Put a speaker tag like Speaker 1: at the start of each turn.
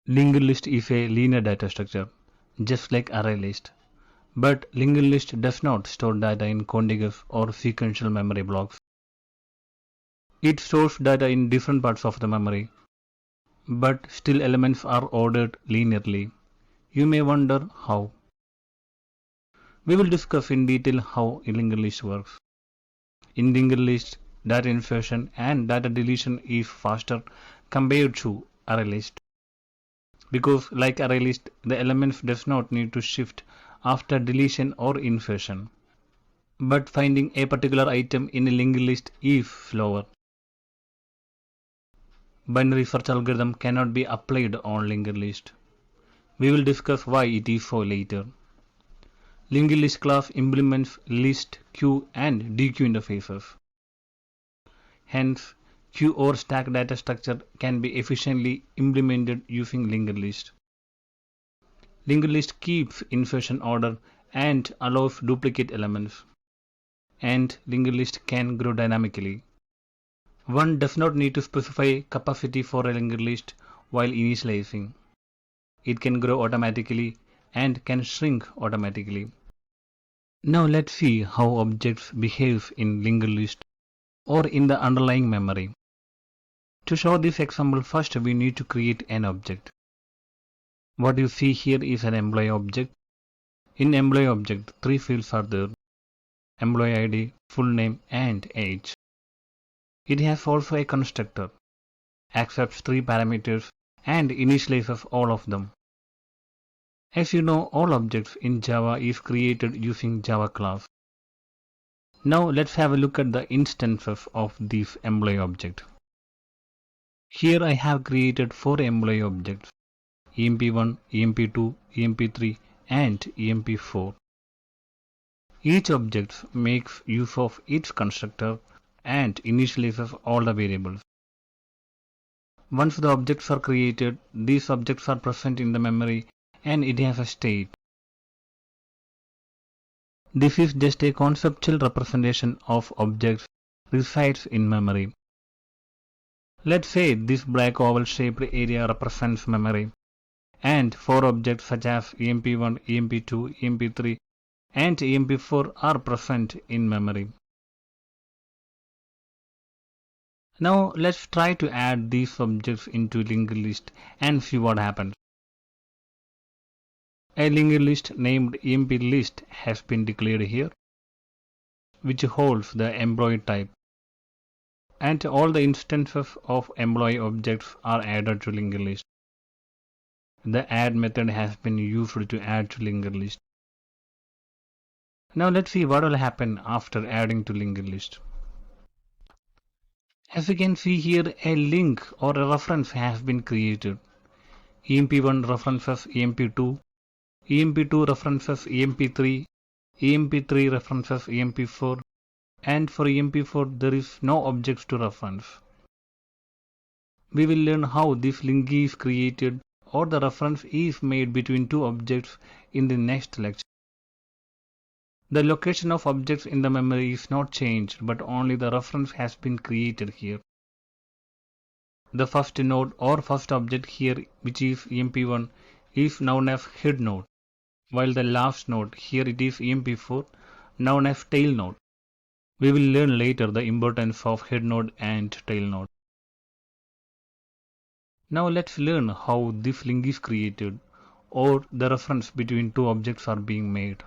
Speaker 1: Linked list is a linear data structure, just like array list. But linked list does not store data in contiguous or sequential memory blocks. It stores data in different parts of the memory, but still elements are ordered linearly. You may wonder how. We will discuss in detail how a linked list works. In linked list, data insertion and data deletion is faster compared to array list. Because like array list, the elements does not need to shift after deletion or insertion. But finding a particular item in a linked list is slower. Binary search algorithm cannot be applied on linked list. We will discuss why it is so later. Linked list class implements list, queue and dequeue interfaces. Hence, queue or stack data structure can be efficiently implemented using linked list. Linked list keeps insertion order and allows duplicate elements. And linked list can grow dynamically. One does not need to specify capacity for a linked list while initializing. It can grow automatically and can shrink automatically. Now let's see how objects behave in linked list or in the underlying memory. To show this example, first we need to create an object. What you see here is an employee object. In employee object, three fields are there: employee ID, full name and age. It has also a constructor, accepts three parameters and initializes all of them. As you know, all objects in Java is created using Java class. Now let's have a look at the instances of this employee object. Here I have created 4 employee objects: emp1, emp2, emp3 and emp4. Each object makes use of its constructor and initializes all the variables. Once the objects are created, these objects are present in the memory and it has a state. This is just a conceptual representation of objects resides in memory. Let's say this black oval shaped area represents memory, and 4 objects such as emp1, emp2, emp3 and emp4 are present in memory. Now let's try to add these objects into linked list and see what happens. A linked list named emp list has been declared here, which holds the employee type, and all the instances of employee objects are added to linked list. The add method has been used to add to linked list. Now let's see what will happen after adding to linked list. As you can see here, a link or a reference has been created. emp1 references emp2, emp2 references emp3, emp3 references emp4, and for emp4 there is no objects to reference. We will learn how this link is created or the reference is made between two objects in the next lecture. The location of objects in the memory is not changed, but only the reference has been created here. The first node or first object here, which is emp1, is known as head node, while the last node, here it is emp4, known as tail node. We will learn later the importance of head node and tail node. Now let's learn how this link is created or the reference between two objects are being made.